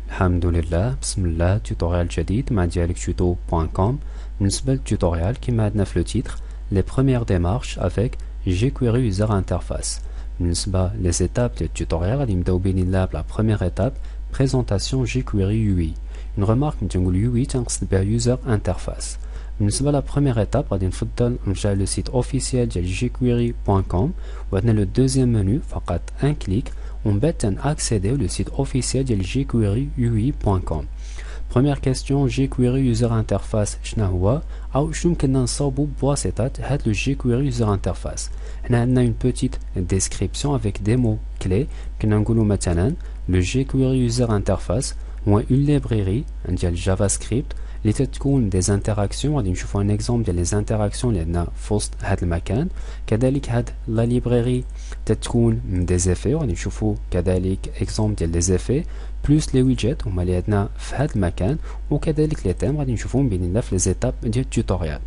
الحمد لله بسم الله tutoriel جديد مع dialectuto.com. بالنسبة للتوتوريال كما عندنا في لو تيتر les premières démarches avec jQuery user interface. بالنسبة les étapes du tutoriel غادي نبداو بإذن الله بلا première étape présentation jQuery UI. Une remarque نقول UI تنقصد بها user interface. بالنسبة la première étape غادي نفضل نرجع le site officiel ديال jQuery.com وعندنا le deuxième menu فقط un clic on peut accéder au site officiel de jQuery.com. Première question, jQuery User Interface شنو هو أو شنو يمكننا نصاوبو بواسطة هاد le jQuery User Interface. هنا عندنا une petite description avec des mots clés كنا نقولو مثلا le jQuery User Interface هو une librairie ديال JavaScript اللي تتكون دي انتراكسيون غادي نشوفوا ان اكزومبل ديال لي انتراكسيون اللي عندنا في وسط هذا المكان. كذلك هاد لا ليبراري تتكون من دي زيفي وغادي نشوفوا كذلك اكزومبل ديال لي زيفي بلوس لي ويجيت هما اللي عندنا في هذا المكان وكذلك لي تيم غادي نشوفوهم باذن الله في لي زيتاب ديال التوتوريال.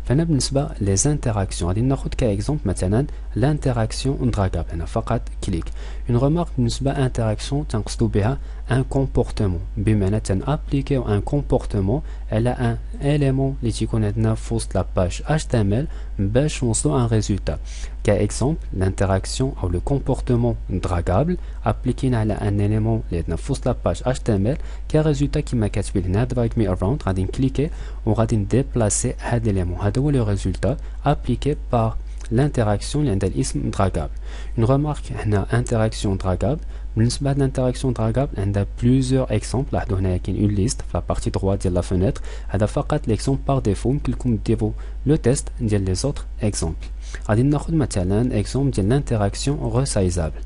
فهنا بالنسبه لي انتراكسيون غادي ناخذ كاكزومبل مثلا لانتراكسيون دراغابل هنا فقط كليك. اون ريمارك بالنسبه انتراكسيون تنقصدوا بها ان كومبورتمون بمعنى تنابليكيو ان كومبورتمون على ان اليمون اللي تيكون عندنا في وسط لا باج HTML باش نوصلوا ان ريزولتا. كاكزومبل لانتراكسيون او لو كومبورتمون دراغابل ابليكينا على ان اليمون اللي عندنا في وسط لا باج HTML كريزولتا كما كاتبين هنا دراغ مي اراوند غادي نكليكي وغادي نديبلاسي هذا اليمون هذا هو لو ريزولتا ابليكي بار l'interaction اللي عندها الاسم dragable. Une remarque هنا interaction dragable بالنسبة للانتراكسيون dragable عندها plusieurs exemples. لاحظوا هنا كاين une liste في la partie droite ديال la fenêtre. هذا فقط l'exemple par défaut يمكن لكم ديروا لو تيست ديال les autres exemples. غادي ناخذ مثلا exemple ديال l'interaction resizable.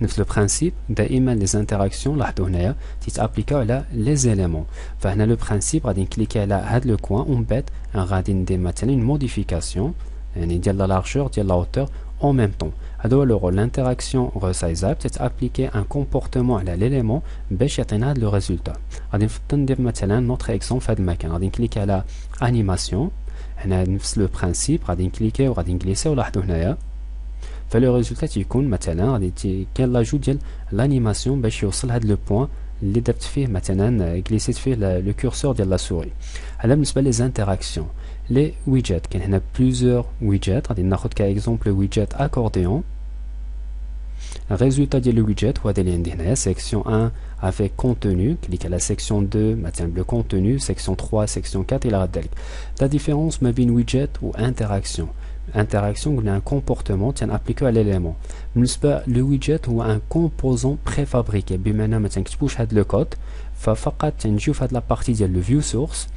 نفس لو برانسيب دائما لي انتراكسيون لاحظوا هنايا تيتابليكاو على لي زيليمون. فهنا لو برانسيب غادي نكليكي على هاد لو كوان ومن بعد غادي ندير مثلا une modification يعني ديال لا لارجور ديال لا هوتور en même temps. هذا هو لو رول. l'interaction resizable تتابليكي ان كومبورتمون على ليليمون باش يعطينا هذا لو ريزولتا. غادي نفضل ندير مثلا نوتر اكزومبل في هذا المكان. غادي نكليكي على انيماسيون هنا نفس لو برانسيب غادي نكليكي وغادي نجليسيو. لاحظوا هنايا فلو ريزولتا تيكون مثلا غادي كاين لاجو ديال لانيماسيون باش يوصل هذا لو بوين اللي درت فيه مثلا جليسيت فيه لو كورسور ديال لا سوري. هذا بالنسبه لي زانتراكسيون. لي ويجيت كاين هنا بليزيور ويجيت غادي ناخذ كاكزومبل ويجيت اكورديون. الريزولتا ديال لو ويجيت هو هذا اللي عندي هنايا سيكسيون 1 avec contenu كليك على سيكسيون 2 مثلا بلو كونتوني سيكسيون 3 سيكسيون 4 الى غير ذلك. لا ديفيرونس ما بين ويجيت و انتراكسيون. interaction قلنا un comportement تنابليكو على l'élément. بالنسبه لو ويجيت هو ان كومبوزون بريفابريكي بمعنى ما تنكتبوش هاد لو كود ففقط تنجيو في هاد لا بارتي ديال لو فيو سورس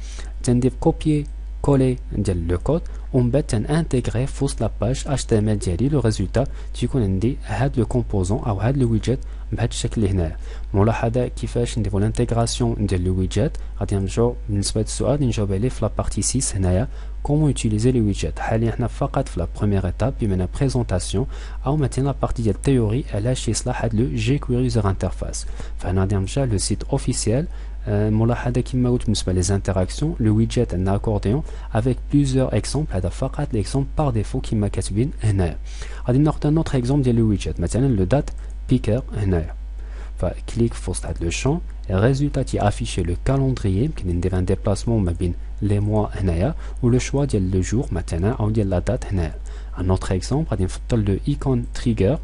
تندير كوبيي كولي ديال لو كود ومن بعد تنانتيغري في وسط لا باج HTML ديالي. لو ريزولتا تيكون عندي هاد لو كومبوزون او هاد لو ويجيت بهاد الشكل اللي هنايا. ملاحظه كيفاش نديرو لانتيغراسيون ديال لو ويجيت غادي نرجعو بالنسبه للسؤال نجاوب عليه في لا بارتي 6 هنايا comment utiliser les widgets. حاليا حنا فقط في لا بروميير ايتاب بمعنى بريزونطاسيون او مثلا لا بارتي ديال التيوري علاش يصلح هاد لو jQuery user interface. فهنا غادي نرجع لو سيت اوفيسيال. ملاحظه كما قلت بالنسبه لي زانتراكسيون لو ويجيت عندنا اكورديون افيك بليزيور اكزومبل. هذا فقط ليكزومبل بار ديفو كما كاتبين هنايا. غادي ناخذ ان اوتر اكزومبل ديال لو ويجيت مثلا لو دات بيكر هنايا. فكليك في وسط هذا لو شون الريزولتا تي افيشي لو كالندريي يمكن ندير ان ديبلاسمون ما بين لي موا هنايا ولو شوا ديال لو جور مثلا او ديال لا دات هنايا. ان اوتر اكزومبل غادي نفضل لو ايكون تريغر.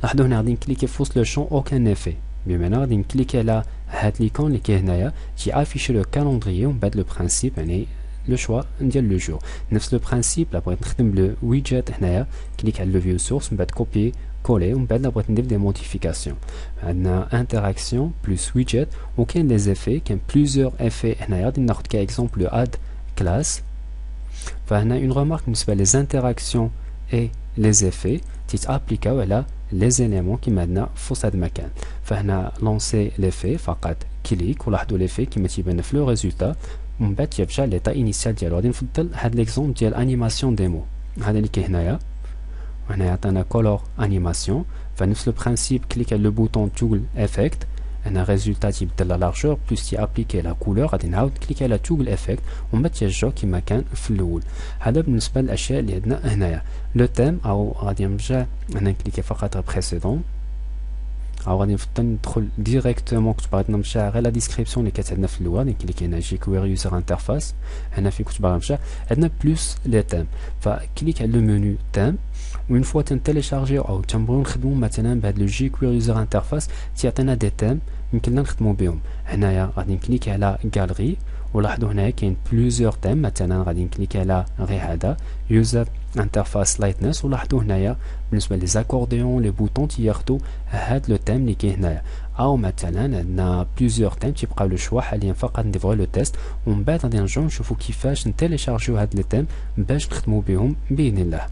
لاحظوا هنا غادي نكليكي في وسط لو شون اوكان افي بمعنى غادي نكليكي على هاد ليكون اللي كاين هنايا تي افيشي لو كالندريي ومن بعد لو برانسيب يعني لو شوا ديال لو جور. نفس لو برانسيب لا بغيت نخدم لو ويجيت هنايا كليك على لو فيو سورس من بعد كوبي كولي ومن بعد بغيت ندير دي موديفيكاسيون. عندنا انتراكسيون بلس ويجيت وكاين لي زيفي كاين بليزيور افي هنايا. غادي ناخذ كاكزومبل لو اد كلاس. فهنا اون ريمارك بالنسبه لي زانتراكسيون اي لي زيفي تيتابليكاو على لي زيليمون كيما عندنا في وسط هذا المكان. فهنا لونسي ليفي فقط كليك ولاحظوا ليفي كيما تيبان في لو ريزولتا ومن بعد تيرجع ليطا انيسيال ديالو. غادي نفضل هاد ليكزومبل ديال انيماسيون ديمو هذا اللي كاين هنايا. وهنا يعطينا كولور انيماسيون. فنفس لو برانسيب كليك على لو بوطون توغل افكت هنا ريزولتا تيبدل لا لارجور بلس تي ابليكي لا كولور. غادي نعاود كليكي على توغل افكت ومن بعد تيرجعو كيما كان في الاول. هذا بالنسبه للاشياء اللي عندنا هنايا. لو تيم او غادي نرجع هنا نكليكي فقط بريسيدون غادي نفضل ندخل ديريكتومون كنت باغي نمشي غير لا ديسكريبسيون اللي كتعندنا في الاول اللي كاينه جيكويري يوزر انترفاس. هنا فين كنت باغي نمشي عندنا بلوس لي تيم، فكليك على لو منيو تيم، وين فوا تنتيليشارجيو او تنبغيو نخدمو مثلا بهاد لو جيكويري يوزر انترفاس تيعطينا دي تيم يمكننا نخدمو بهم. هنايا غادي نكليك على غالري، ولاحظوا هنايا كاين بلوزيور تيم، مثلا غادي نكليك على غير هذا يوزر انترفاس لايتنس، ولاحظوا هنايا بالنسبه لي زاكورديون لي بوطون تياخدو هاد لو تيم اللي كاين هنايا. او مثلا عندنا بلوزيور تيم تيبقاو لو شوا، حاليا فقط نديفغو لو تيست، ومن بعد غادي نرجعو نشوفو كيفاش نتيليشارجيو هاد لي تيم باش نخدمو بهم باذن الله.